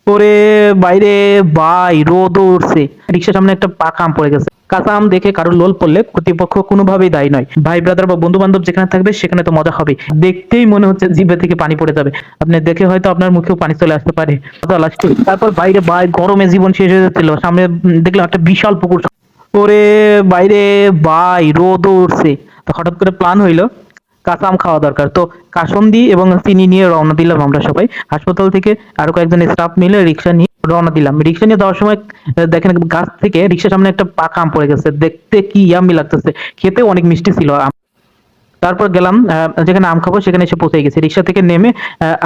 ওরে বাইরে ভাই, রোদ উঠছে। রিক্সার সামনে একটা পাকা আম পড়ে গেছে। কাঁচা আম দেখে কারোর লোল পড়লে কর্তৃপক্ষ কোনোভাবেই দায়ী নয়। ভাই ব্রাদার বা বন্ধু বান্ধব যেখানে থাকবে সেখানে তো মজা হবে। দেখতেই মনে হচ্ছে জিভে থেকে পানি পড়ে যাবে। আপনি দেখে হয়তো আপনার মুখেও পানি চলে আসতে পারে। লাস্টে তারপর বাইরে ভাই গরমে জীবন শেষ হয়ে যাচ্ছিল। সামনে দেখলাম একটা বিশাল পুকুর। ওরে বাইরে ভাই, রোদ উঠছে। তো হঠাৎ করে প্ল্যান হইলো কাঁচা আম খাওয়া দরকার। তো কাসুন্দি এবং চিনি নিয়ে রওনা দিলাম আমরা সবাই। হাসপাতাল থেকে আরো কয়েকজন স্টাফ মিলে রিক্সা নিয়ে রওনা দিলাম। রিক্সা নিয়ে যাওয়ার সময় দেখেন গাছ থেকে রিক্সার সামনে একটা পাকা আম পড়ে গেছে। দেখতে কি ইয়াম্মি লাগতেছে, খেতেও অনেক মিষ্টি ছিল। তারপর গেলাম যেখানে আম খাবো সেখানে এসে পৌঁছে গেছি। রিক্সা থেকে নেমে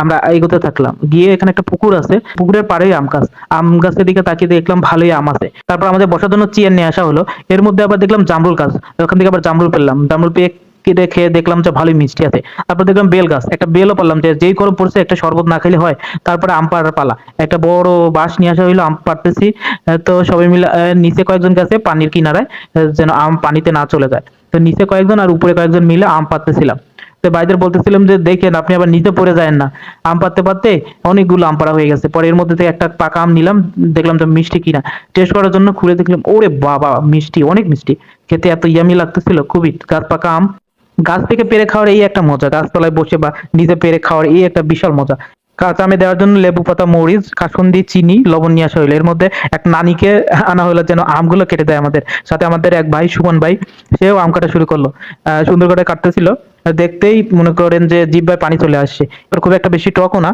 আমরা এগোতে থাকলাম। গিয়ে এখানে একটা পুকুর আছে, পুকুরের পাড়েই আম গাছ। আম গাছের দিকে তাকিয়ে দেখলাম ভালোই আম আছে। তারপর আমাদের বসার জন্য চেয়ার নিয়ে আসা হলো। এর মধ্যে আবার দেখলাম জামরুল গাছ। ওখান থেকে আবার জামরুল পেলাম। জামরুল পেয়ে কেটে খেয়ে দেখলাম যে ভালোই মিষ্টি আছে। তারপর দেখলাম বেল গাছ, একটা বেলও পারলাম, যে যেই গরম পড়ছে একটা শরবত না খেলে হয়। তারপরে আম পাড়ার পালা। একটা বড় বাঁশ নিয়ে আসা হইলো, আম পাড়তেছি। তো সবাই মিলে নিচে কয়েকজন গেছে পানির কিনারায়, যেন আম পানিতে না চলে যায়। তো নিচে কয়েকজন আর উপরে কয়েকজন মিলে আম পাড়তেছিলাম। তো ভাইদের বলতেছিলাম যে দেখেন আপনি আবার নিচে পড়ে যায়েন না। আম পাড়তে পারতে অনেকগুলো আম পাড়া হয়ে গেছে। পরে এর মধ্যে থেকে একটা পাকা আম নিলাম, দেখলাম যে মিষ্টি কিনা। টেস্ট করার জন্য খুলে দেখলাম, ওরে বাবা, মিষ্টি, অনেক মিষ্টি। খেতে এত ইয়ামি লাগতেছিল, খুবই। গাছ পাকা আম, গাছ থেকে পেড়ে খাওয়ার এই একটা মজা, গাছতলায় বসে বা নিজে পেড়ে খাওয়ার এই একটা বিশাল মজা। কাঁচা আমে দেওয়ার জন্য লেবু পাতা, মরিচ, কাসুন্দি, চিনি, লবণ নিয়ে আসা হইলো। এর মধ্যে এক নানিকে আনা হলো যেন আমগুলো কেটে দেয় আমাদের সাথে। আমাদের এক ভাই সুমন ভাই, সেও আম কাটা শুরু করলো। সুন্দর করে কাটতেছিল। দেখতেই মনে করেন যে জিহ্বায় পানি চলে আসছে। এবার খুব একটা বেশি টকও না।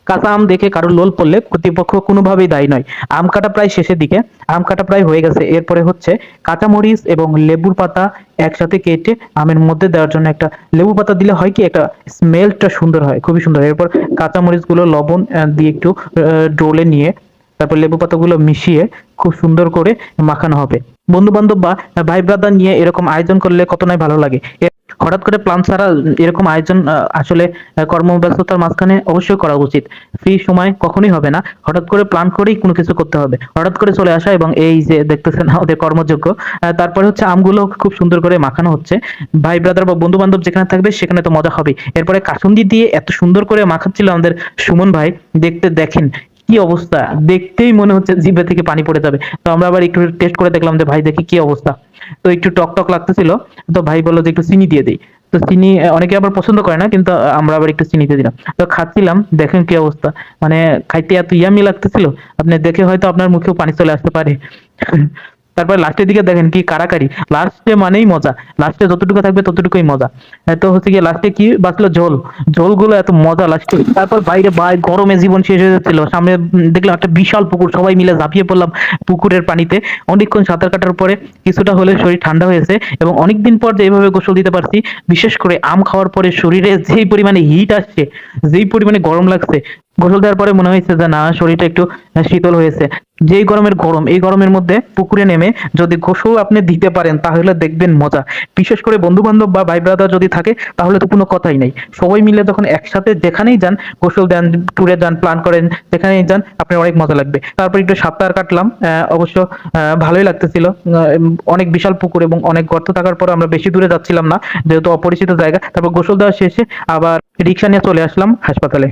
কাঁচা আম দেখে কারোর লোল পড়লে কর্তৃপক্ষ কোনোভাবেই দায়ী নয়। আম কাটা প্রায় শেষের দিকে, আম কাটা প্রায় হয়ে গেছে। এরপরে হচ্ছে কাঁচা মরিচ এবং লেবুর পাতা একসাথে কেটে আমের মধ্যে দেওয়ার জন্য একটা, লেবু পাতা দিলে হয় কি একটা স্মেলটা সুন্দর হয়, খুবই সুন্দর। এরপর কাঁচা মরিচ গুলো লবণ দিয়ে একটু ডলে নিয়ে তারপর লেবু পাতাগুলো মিশিয়ে খুব সুন্দর করে মাখানো হবে। বন্ধু বান্ধব বা ভাই ব্রাদার নিয়ে এরকম আয়োজন করলে কত নাই ভালো লাগে। হঠাৎ করে প্ল্যান ছাড়া এরকম আয়োজন আসলে কর্মব্যস্ততার মাঝখানে অবশ্যই করা উচিত। ফ্রি সময় কখনোই হবে না, হঠাৎ করে প্ল্যান করেই কোনো কিছু করতে হবে। হঠাৎ করে চলে আসা এবং এই যে দেখতেছেন আমাদের কর্মযোগ্য। তারপরে হচ্ছে আমগুলো খুব সুন্দর করে মাখানো হচ্ছে। ভাই ব্রাদার বা বন্ধু বান্ধব যেখানে থাকবে সেখানে তো মজা হবে। এরপরে কাসুন্দি দিয়ে এত সুন্দর করে মাখাচ্ছিল আমাদের সুমন ভাই, দেখেন কি অবস্থা। দেখতেই মনে হচ্ছে জিভে থেকে পানি পড়ে যাবে। তো আমরা আবার একটু টেস্ট করে দেখলাম যে ভাই দেখি কি অবস্থা। তো একটু টক টক লাগতেছিল। তো ভাই বললো যে একটু চিনি দিয়ে দেই। তো চিনি অনেকে আবার পছন্দ করে না, কিন্তু আমরা আবার একটু চিনি দিয়ে দিলাম। তো খাচ্ছিলাম, দেখেন কি অবস্থা। মানে খাইতে এত ইয়ামি লাগতেছিল, আপনি দেখে হয়তো আপনার মুখেও পানি চলে আসতে পারে। তারপর লাস্টের দিকে দেখেন কি কারাকারি। লাস্টে মানেই মজা, লাস্টে যতটুকু থাকবে ততটুকুই মজা। তো হচ্ছে গিয়ে লাস্টে কি বাঁচলো, ঝোল। ঝোলগুলো এত মজা লাস্টে। তারপর বাইরে ভাই গরমে জীবন শেষ হয়ে যাচ্ছিল। সামনে দেখলাম একটা বিশাল পুকুর, সবাই মিলে ঝাঁপিয়ে পড়লাম পুকুরের পানিতে। অনেকক্ষণ সাঁতার কাটার পরে কিছুটা হলে শরীর ঠান্ডা হয়েছে এবং অনেকদিন পর যে এইভাবে গোসল দিতে পারছি। বিশেষ করে আম খাওয়ার পরে শরীরে যেই পরিমাণে হিট আসছে, যেই পরিমাণে গরম লাগছে, গোসল দেওয়ার পরে মনে হয়েছে যে না, শরীরটা একটু শীতল হয়েছে। যেই গরমের গরম, এই গরমের মধ্যে পুকুরে নেমে যদি গোসল আপনি দিতে পারেন তাহলে দেখবেন মজা। বিশেষ করে বন্ধু বান্ধব বা ভাই ব্রাদার যদি থাকে তাহলে তো কোনো কথাই নেই। সবাই মিলে যখন একসাথে যেখানেই যান, গোসল দেন, ট্যুরে যান, প্ল্যান করেন, যেখানেই যান, আপনার অনেক মজা লাগবে। তারপর একটু সাঁতার কাটলাম। অবশ্য ভালোই লাগতেছিল। অনেক বিশাল পুকুর এবং অনেক গর্ত থাকার পর আমরা বেশি দূরে যাচ্ছিলাম না, যেহেতু অপরিচিত জায়গা। তারপর গোসল দেওয়া শেষে আবার রিক্সা নিয়ে চলে আসলাম হাসপাতালে।